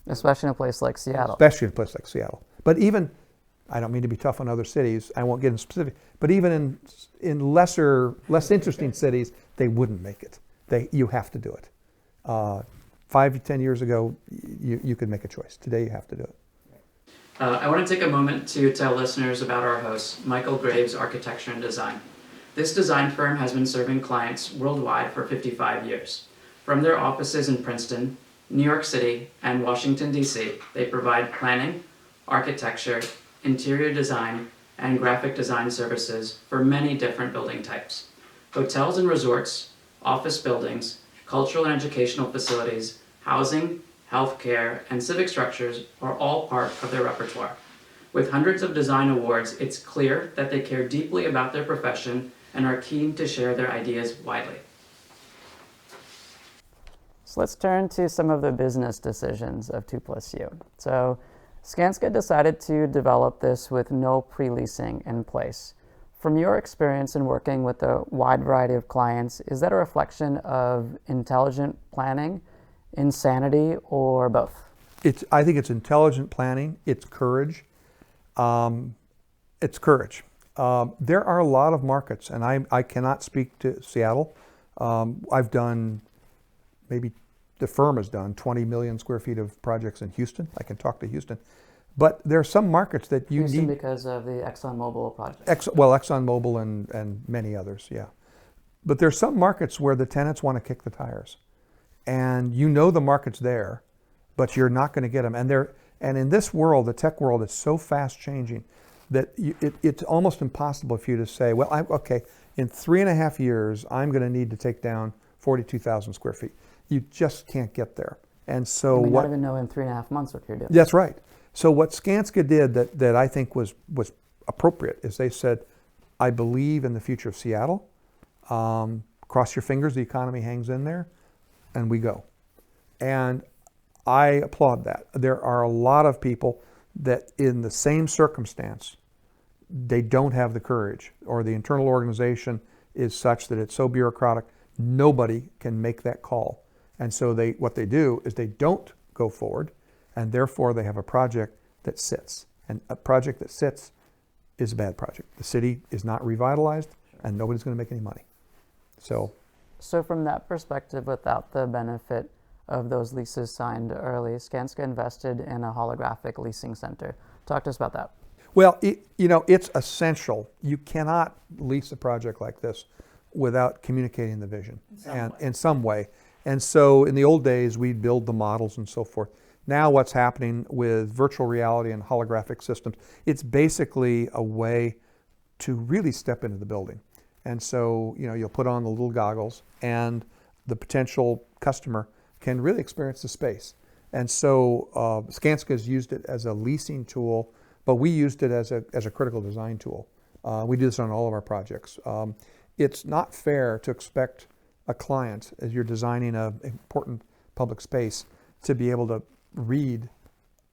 Especially in a place like Seattle.
Especially in a place like Seattle. But even, I don't mean to be tough on other cities, I won't get in specific, but even in less interesting cities, they wouldn't make it. You have to do it. 5 to 10 years ago, you could make a choice. Today you have to do it.
I want to take a moment to tell listeners about our host, Michael Graves Architecture and Design. This design firm has been serving clients worldwide for 55 years. From their offices in Princeton, New York City, and Washington, D.C., they provide planning, architecture, interior design, and graphic design services for many different building types. Hotels and resorts, office buildings, cultural and educational facilities, housing, healthcare, and civic structures are all part of their repertoire. With hundreds of design awards, it's clear that they care deeply about their profession and are keen to share their ideas widely. So let's turn to some of the business decisions of 2+U. So Skanska decided to develop this with no pre-leasing in place. From your experience in working with a wide variety of clients, is that a reflection of intelligent planning, insanity, or both?
I think it's intelligent planning, it's courage. It's courage. There are a lot of markets, and I cannot speak to Seattle. I've done, maybe the firm has done 20 million square feet of projects in Houston. I can talk to Houston. But there are some markets that you
Houston
need.
Because of the ExxonMobil project.
ExxonMobil and many others, yeah. But there's some markets where the tenants want to kick the tires. And you know the market's there, but you're not going to get them. And in this world, the tech world is so fast changing that it's almost impossible for you to say, well, okay, in 3.5 years, I'm going to need to take down 42,000 square feet. You just can't get there. And so
you not even know in 3.5 months what you're doing.
That's right. So what Skanska did that I think was appropriate is they said, I believe in the future of Seattle. Cross your fingers, the economy hangs in there, and we go. And I applaud that. There are a lot of people that in the same circumstance, they don't have the courage, or the internal organization is such that it's so bureaucratic, nobody can make that call. And so what they do is they don't go forward, and therefore they have a project that sits. And a project that sits is a bad project. The city is not revitalized, and nobody's going to make any money. So
from that perspective, without the benefit of those leases signed early, Skanska invested in a holographic leasing center. Talk to us about that.
Well, it's essential. You cannot lease a project like this without communicating the vision in some way. And so in the old days, we'd build the models and so forth. Now what's happening with virtual reality and holographic systems, it's basically a way to really step into the building. And so, you'll put on the little goggles and the potential customer can really experience the space. And so Skanska has used it as a leasing tool, but we used it as a critical design tool. We do this on all of our projects. It's not fair to expect a client, as you're designing an important public space, to be able to read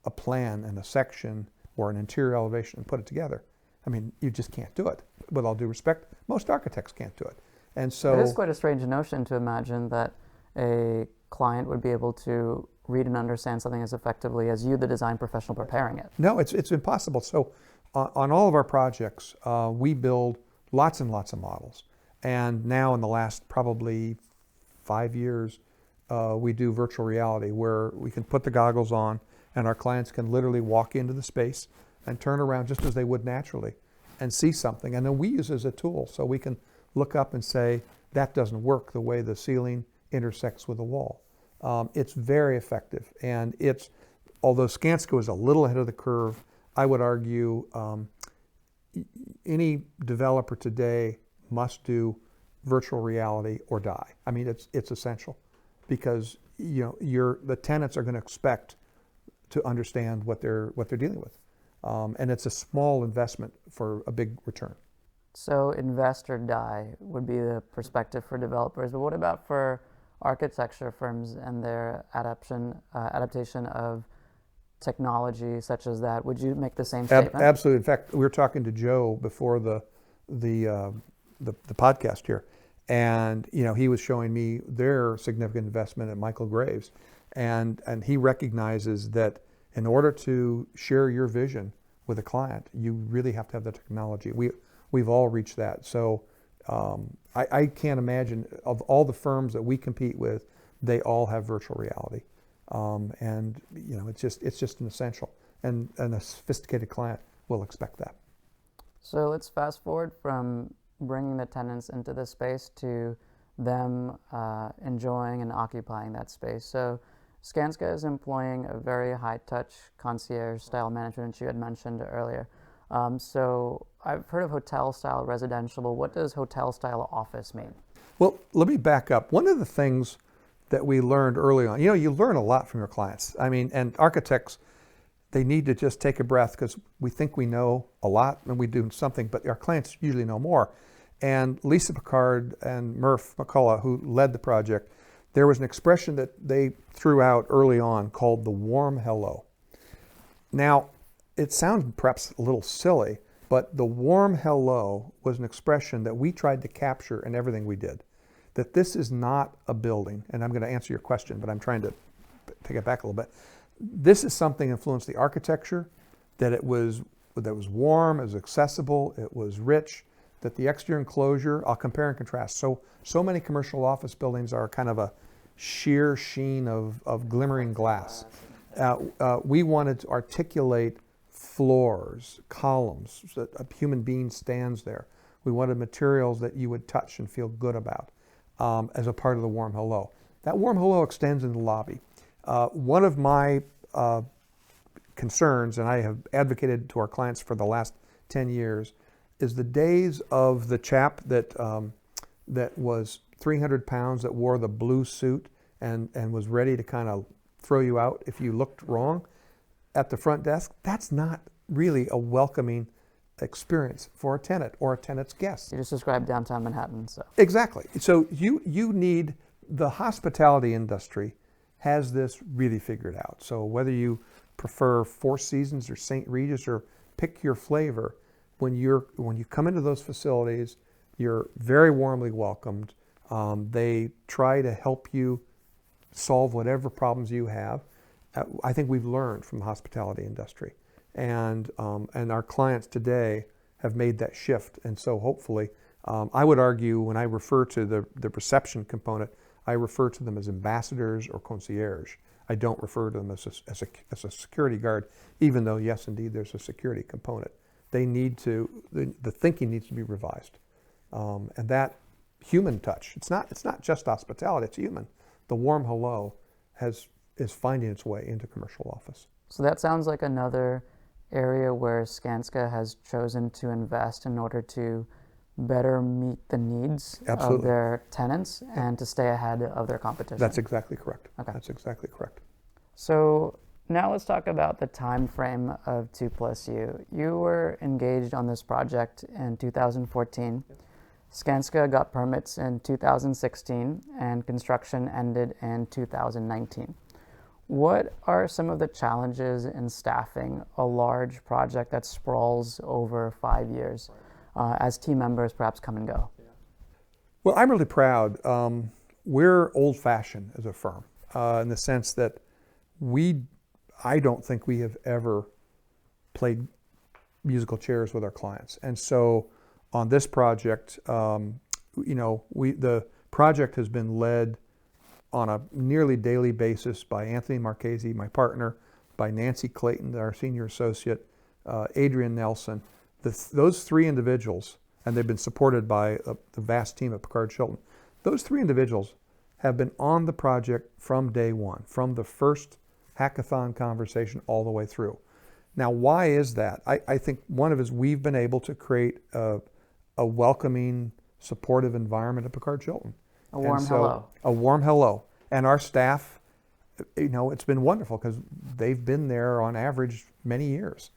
a plan and a section or an interior elevation and put it together. I mean, you just can't do it. With all due respect, most architects can't do it. And
It
so
is quite a strange notion to imagine that a client would be able to read and understand something as effectively as you, the design professional, preparing it.
no, it's impossible. So on all of our projects, we build lots and lots of models. And now in the last probably 5 years, we do virtual reality where we can put the goggles on and our clients can literally walk into the space and turn around just as they would naturally and see something. And then we use it as a tool so we can look up and say, that doesn't work the way the ceiling intersects with the wall. It's very effective. And although Skanska was a little ahead of the curve, I would argue any developer today must do virtual reality or die. I mean, it's essential because the tenants are going to expect to understand what they're dealing with, and it's a small investment for a big return.
So invest or die would be the perspective for developers, but what about for architecture firms and their adaptation of technology such as that? Would you make the same statement?
Absolutely. In fact, we were talking to Joe before the podcast here, and he was showing me their significant investment at Michael Graves, and he recognizes that in order to share your vision with a client, you really have to have the technology. We've all reached that. So I can't imagine, of all the firms that we compete with, they all have virtual reality, and it's just an essential, and a sophisticated client will expect that.
So let's fast forward from bringing the tenants into the space to them enjoying and occupying that space. So Skanska is employing a very high-touch concierge-style management, which you had mentioned earlier. So I've heard of hotel-style residential, but what does hotel-style office mean?
Well, let me back up. One of the things that we learned early on, you learn a lot from your clients. I mean, and architects, they need to just take a breath because we think we know a lot and we do something, but our clients usually know more. And Lisa Pickard and Murph McCullough, who led the project, there was an expression that they threw out early on called the warm hello. Now, it sounds perhaps a little silly, but the warm hello was an expression that we tried to capture in everything we did. That this is not a building, and I'm going to answer your question, but I'm trying to take it back a little bit. This is something that influenced the architecture, that it was warm, it was accessible, it was rich, that the exterior enclosure, I'll compare and contrast. So many commercial office buildings are kind of a sheer sheen of glimmering glass. We wanted to articulate floors, columns, so that a human being stands there. We wanted materials that you would touch and feel good about as a part of the warm hello. That warm hello extends in the lobby. One of my concerns, and I have advocated to our clients for the last 10 years, is the days of the chap that was 300 pounds, that wore the blue suit and was ready to kind of throw you out if you looked wrong at the front desk. That's not really a welcoming experience for a tenant or a tenant's guests.
You just described downtown Manhattan. So
Exactly. So you need, the hospitality industry has this really figured out. So whether you prefer Four Seasons or St. Regis or pick your flavor, when you come into those facilities, you're very warmly welcomed. They try to help you solve whatever problems you have. I think we've learned from the hospitality industry, and our clients today have made that shift. And so hopefully, I would argue when I refer to the reception component, I refer to them as ambassadors or concierge. I don't refer to them as a security guard, even though yes, indeed, there's a security component. They need to, the thinking needs to be revised, and that human touch. It's not just hospitality. It's human. The warm hello is finding its way into commercial office.
So that sounds like another area where Skanska has chosen to invest in order to better meet the needs
Absolutely.
of their tenants and to stay ahead of their competition.
That's exactly correct.
Okay.
That's exactly correct.
So now let's talk about the time frame of 2+U. You were engaged on this project in 2014. Skanska got permits in 2016 and construction ended in 2019. What are some of the challenges in staffing a large project that sprawls over 5 years as team members perhaps come and go?
Well, I'm really proud. We're old-fashioned as a firm in the sense that I don't think we have ever played musical chairs with our clients. And so on this project, the project has been led on a nearly daily basis by Anthony Marchese, my partner, by Nancy Clayton, our senior associate, Adrian Nelson. Those three individuals, and they've been supported by the vast team at Pickard Chilton, those three individuals have been on the project from day one, from the first hackathon conversation all the way through. Now, why is that? I think one of it is we've been able to create a welcoming, supportive environment at Pickard Chilton.
A warm hello.
A warm hello. And our staff, it's been wonderful because they've been there on average many years.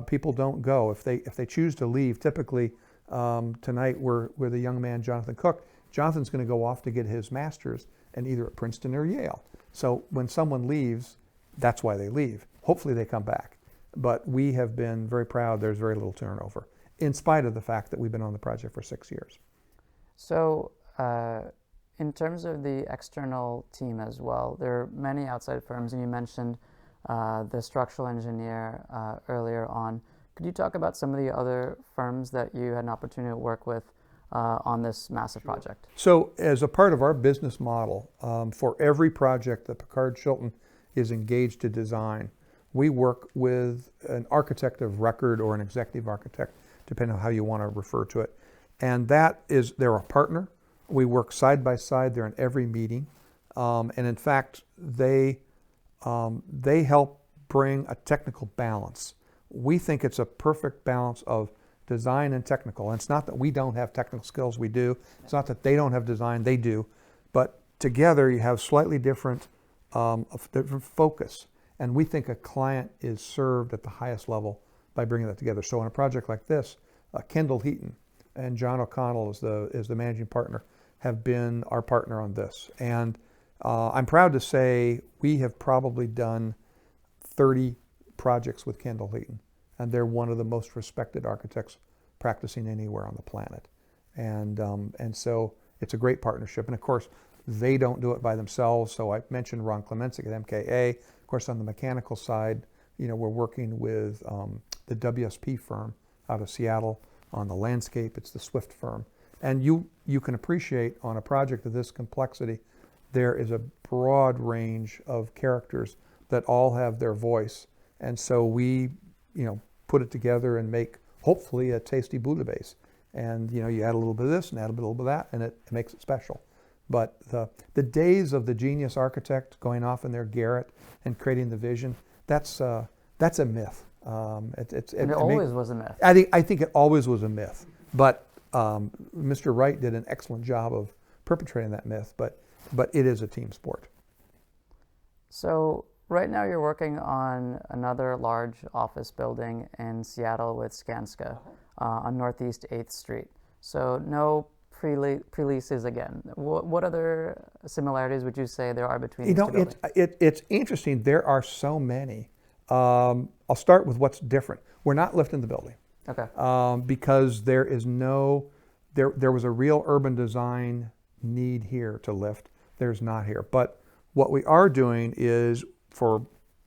People don't go. If they choose to leave, typically tonight we're the young man, Jonathan Cook. Jonathan's going to go off to get his master's and either at Princeton or Yale. So when someone leaves, that's why they leave. Hopefully they come back. But we have been very proud there's very little turnover, in spite of the fact that we've been on the project for 6 years.
So in terms of the external team as well, there are many outside firms, and you mentioned the structural engineer earlier on. Could you talk about some of the other firms that you had an opportunity to work with on this massive project?
So as a part of our business model, for every project that Pickard Chilton is engaged to design, we work with an architect of record or an executive architect, depending on how you want to refer to it. And they're a partner. We work side by side. They're in every meeting. And in fact, they help bring a technical balance. We think it's a perfect balance of design and technical. And it's not that we don't have technical skills, we do. It's not that they don't have design, they do. But together you have slightly different focus. And we think a client is served at the highest level by bringing that together. So on a project like this, Kendall Heaton and John O'Connell is the managing partner, have been our partner on this. And I'm proud to say we have probably done 30 projects with Kendall Heaton, and they're one of the most respected architects practicing anywhere on the planet. And so it's a great partnership. And of course, they don't do it by themselves. So I mentioned Ron Clemencic at MKA. Of course, on the mechanical side, we're working with the WSP firm out of Seattle. On the landscape, it's the Swift firm. And you can appreciate on a project of this complexity, there is a broad range of characters that all have their voice. And so we, put it together and make, hopefully, a tasty bouillabaisse. And, you add a little bit of this and add a little bit of that, and it makes it special. But the days of the genius architect going off in their garret and creating the vision, that's a myth.
It always was a myth.
I think it always was a myth. But Mr. Wright did an excellent job of perpetrating that myth. But it is a team sport.
So right now you're working on another large office building in Seattle with Skanska on Northeast 8th Street. So no pre-leases again. What other similarities would you say there are between these two buildings?
It's interesting. There are so many. I'll start with what's different. We're not lifting the building.
Okay.
Because there was a real urban design need here to lift. There's not here. But what we are doing is, for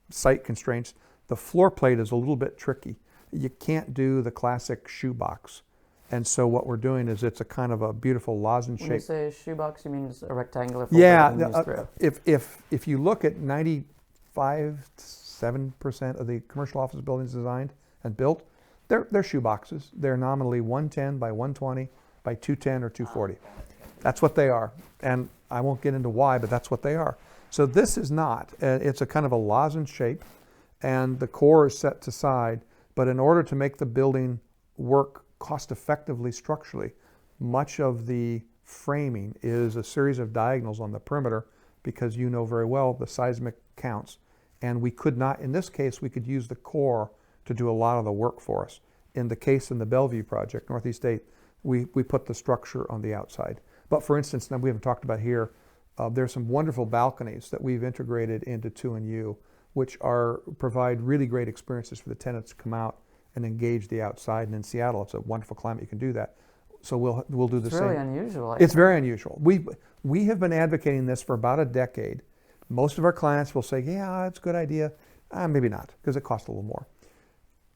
site constraints, the floor plate is a little bit tricky. You can't do the classic shoebox. And so what we're doing is it's a kind of a beautiful lozenge shape.
When you say shoebox, you mean just a rectangular floor plate?
Yeah. If you look at 95% to 7% of the commercial office buildings designed and built, they're shoeboxes. They're nominally 110 by 120 by 210 or 240. That's what they are. And I won't get into why, but that's what they are. So this is not. It's a kind of a lozenge shape, and the core is set to side. But in order to make the building work cost effectively structurally, much of the framing is a series of diagonals on the perimeter, because you know very well the seismic counts. And we could not, in this case, we could use the core to do a lot of the work for us. In the case in the Bellevue project, Northeast 8, we put the structure on the outside. But for instance, now we haven't talked about here, there's some wonderful balconies that we've integrated into 2&U, which provide really great experiences for the tenants to come out and engage the outside. And in Seattle, it's a wonderful climate, you can do that. we'll do the
It's
same.
really unusual.
It's very unusual. We have been advocating this for about a decade. Most of our clients will say, yeah, it's a good idea. Maybe not, because it costs a little more.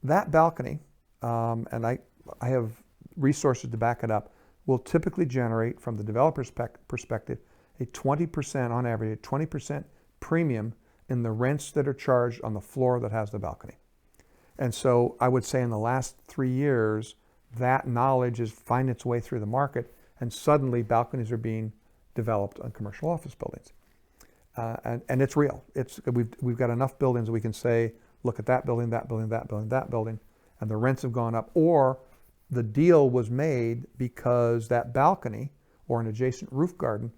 That balcony, and I have resources to back it up, will typically generate, from the developer's perspective, a 20%, on average, a 20% premium in the rents that are charged on the floor that has the balcony. And so I would say in the last 3 years, that knowledge is finding its way through the market, and suddenly balconies are being developed on commercial office buildings. And it's real. We've got enough buildings that we can say, look at that building, that building, that building, that building, and the rents have gone up. Or the deal was made because that balcony or an adjacent roof garden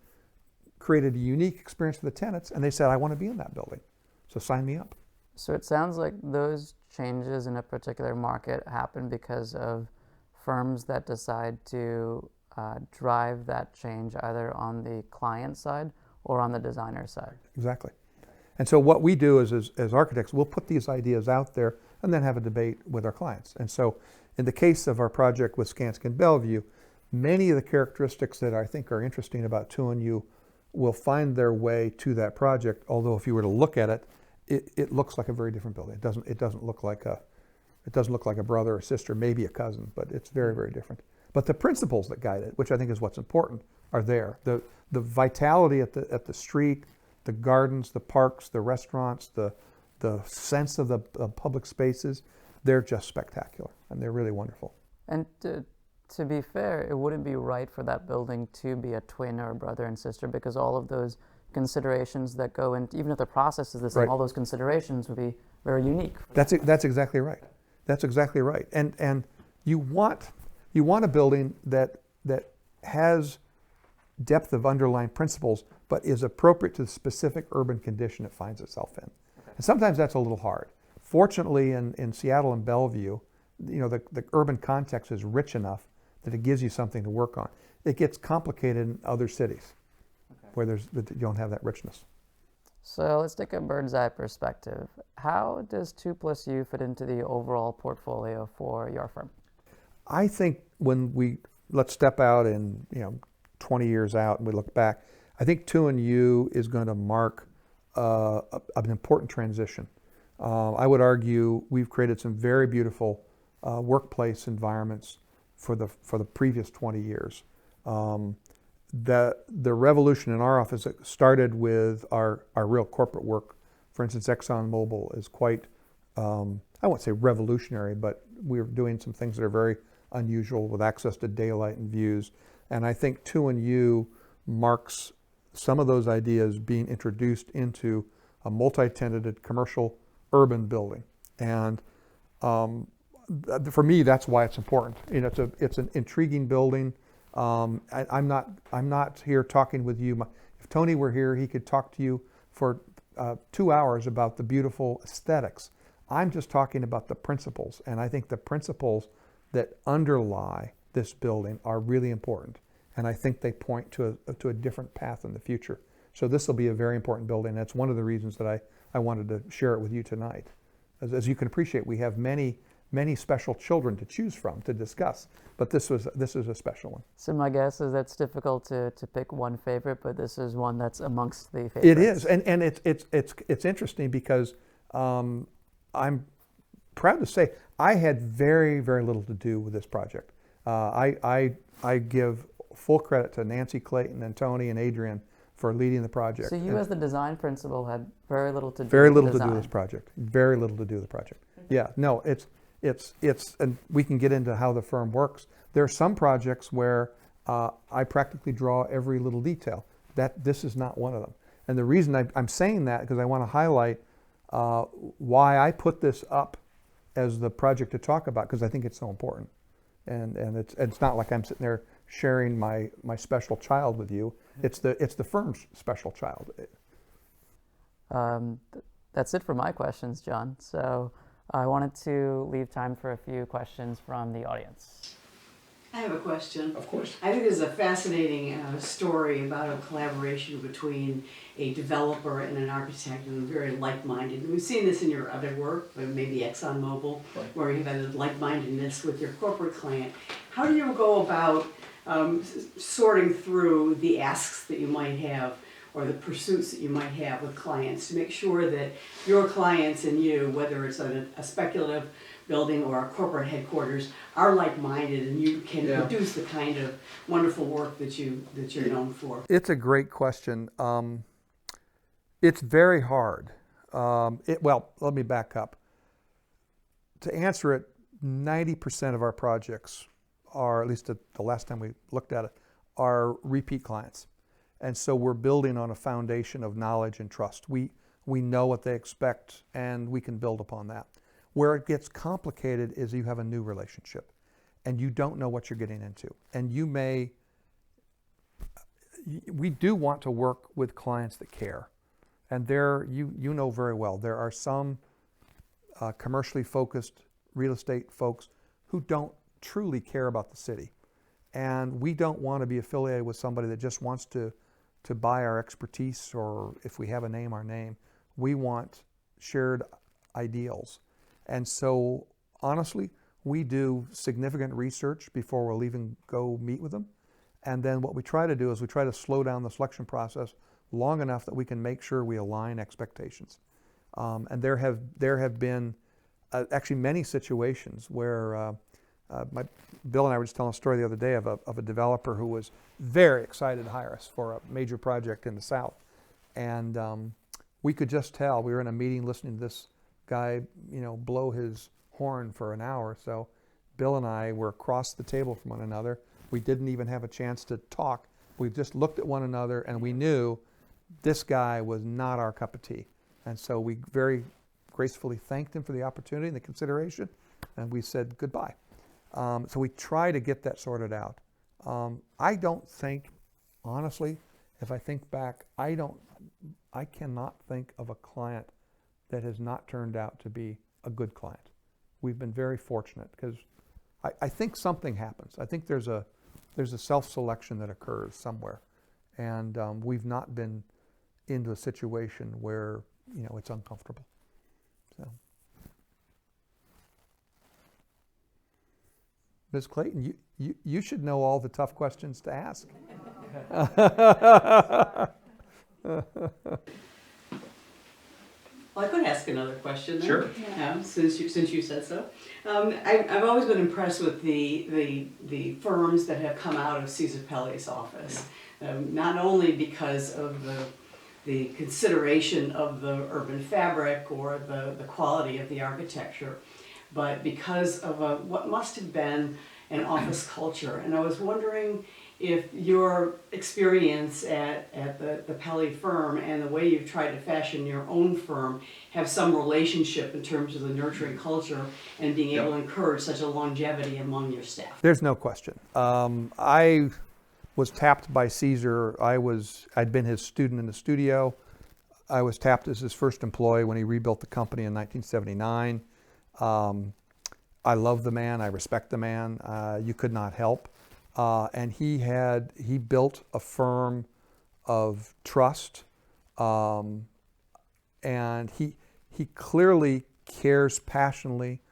created a unique experience for the tenants, and they said, I want to be in that building, so sign me up.
So it sounds like those changes in a particular market happen because of firms that decide to drive that change either on the client side or on the designer side.
Exactly. And so what we do is, as architects, we'll put these ideas out there and then have a debate with our clients. And so in the case of our project with Skanska and Bellevue, many of the characteristics that I think are interesting about 2U will find their way to that project, although if you were to look at it, it looks like a very different building. It doesn't look like a brother or sister, maybe a cousin, but it's very, very different. But the principles that guide it, which I think is what's important, are there. The vitality at the street, the gardens, the parks, the restaurants, the sense of the public spaces, they're just spectacular, and they're really wonderful.
And to be fair, it wouldn't be right for that building to be a twin or a brother and sister, because all of those considerations that go into, even if the process is the same,
right,
all those considerations would be very unique.
That's exactly right. That's exactly right. And you want a building that has depth of underlying principles, but is appropriate to the specific urban condition it finds itself in. Okay. And sometimes that's a little hard. Fortunately, in Seattle and Bellevue, the urban context is rich enough that it gives you something to work on. It gets complicated in other cities, okay, where you don't have that richness.
So let's take a bird's eye perspective. How does 2+U fit into the overall portfolio for your firm?
I think let's step out in 20 years out and we look back, I think 2U is going to mark an important transition. I would argue we've created some very beautiful workplace environments for the previous 20 years. The revolution in our office started with our real corporate work. For instance, ExxonMobil is quite, I won't say revolutionary, but we're doing some things that are very unusual with access to daylight and views. And I think 2U marks some of those ideas being introduced into a multi-tenanted commercial urban building. And for me, that's why it's important. It's an intriguing building. I'm not here talking with you. If Tony were here, he could talk to you for 2 hours about the beautiful aesthetics. I'm just talking about the principles, and I think the principles that underlie this building are really important, and I think they point to a different path in the future. So this will be a very important building. That's one of the reasons that I wanted to share it with you tonight. As you can appreciate, we have many special children to choose from to discuss, but this is a special one.
So my guess is that's difficult to pick one favorite, but this is one that's amongst the favorites.
It is, and it's interesting because I'm proud to say I had very, very little to do with this project. I give full credit to Nancy Clayton and Tony and Adrian for leading the project.
So you, as the design principal, had very little to do.
Very little to do with this project. Very little to do with the project. Yeah, no, it's and we can get into how the firm works. There are some projects where I practically draw every little detail. This is not one of them. And the reason I'm saying that because I want to highlight why I put this up as the project to talk about, because I think it's so important. And it's not like I'm sitting there sharing my special child with you. It's the firm's special child.
That's it for my questions, John. So I wanted to leave time for a few questions from the audience.
I have a question.
Of course.
I think this is a fascinating story about a collaboration between a developer and an architect, and very like-minded. And we've seen this in your other work, maybe ExxonMobil,
Right.
where you have a like-mindedness with your corporate client. How do you go about sorting through the asks that you might have, or the pursuits that you might have with clients, to make sure that your clients and you, whether it's a speculative building or a corporate headquarters, are like-minded, and you can produce the kind of wonderful work that you're known for?
It's a great question. It's very hard. Well, let me back up. To answer it, 90% of our projects are, at least the last time we looked at it, are repeat clients. And so we're building on a foundation of knowledge and trust. We know what they expect, and we can build upon that. Where it gets complicated is you have a new relationship, and you don't know what you're getting into. And we do want to work with clients that care. And you know very well, there are some commercially focused real estate folks who don't truly care about the city. And we don't want to be affiliated with somebody that just wants to buy our expertise, or if we have a name, our name. We want shared ideals. And so, honestly, we do significant research before we'll even go meet with them. And then what we try to do is we try to slow down the selection process long enough that we can make sure we align expectations. And there have been actually many situations where Bill and I were just telling a story the other day of a developer who was very excited to hire us for a major project in the South. And we could just tell. We were in a meeting listening to this guy, blow his horn for an hour. So Bill and I were across the table from one another. We didn't even have a chance to talk. We just looked at one another, and we knew this guy was not our cup of tea. And so we very gracefully thanked him for the opportunity and the consideration, and we said goodbye. So we try to get that sorted out. I don't think, honestly, if I think back, I cannot think of a client that has not turned out to be a good client. We've been very fortunate because I think something happens. I think there's a self-selection that occurs somewhere, and we've not been into a situation where it's uncomfortable. So, Ms. Clayton, you should know all the tough questions to ask.
Well, I could ask another question then.
Sure.
Since you said so. I've always been impressed with the firms that have come out of Caesar Pelle's office. Not only because of the consideration of the urban fabric or the quality of the architecture, but because of what must have been an office culture. And I was wondering if your experience at the Pelle firm and the way you've tried to fashion your own firm have some relationship in terms of the nurturing culture and being able to encourage such a longevity among your staff.
There's no question. I was tapped by Caesar. I'd been his student in the studio. I was tapped as his first employee when he rebuilt the company in 1979. I love the man. I respect the man. You could not help. And he built a firm of trust, and he clearly cares passionately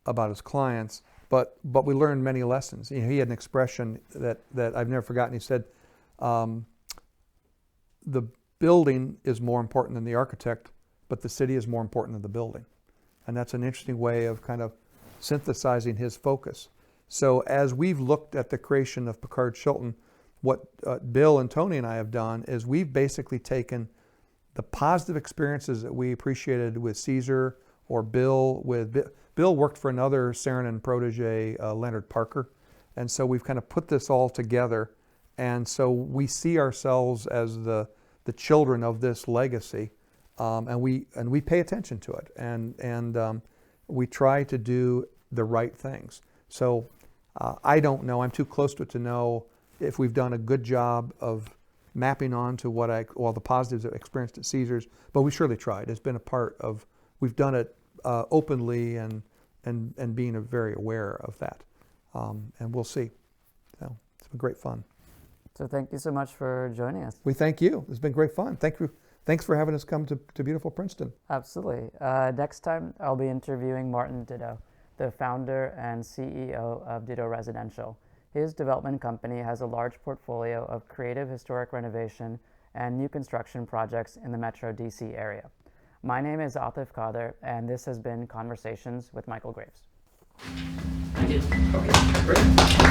about his clients. But we learned many lessons. He had an expression that I've never forgotten. He said, "The building is more important than the architect, but the city is more important than the building." And that's an interesting way of kind of synthesizing his focus. So as we've looked at the creation of Pickard Chilton, what Bill and Tony and I have done is we've basically taken the positive experiences that we appreciated with Caesar or Bill. Bill worked for another Saarinen protege, Leonard Parker. And so we've kind of put this all together. And so we see ourselves as the children of this legacy. And we pay attention to it. And we try to do the right things. So I don't know, I'm too close to it to know if we've done a good job of mapping on to all the positives I've experienced at Caesars, but we surely tried. It's been a part of, we've done it openly and being very aware of that. And we'll see. Yeah, it's been great fun.
So thank you so much for joining us.
We thank you. It's been great fun. Thank you. Thanks for having us come to beautiful Princeton.
Absolutely. Next time, I'll be interviewing Martin Ditto, the founder and CEO of Ditto Residential. His development company has a large portfolio of creative historic renovation and new construction projects in the Metro DC area. My name is Atif Kader, and this has been Conversations with Michael Graves.
I did. Okay, great.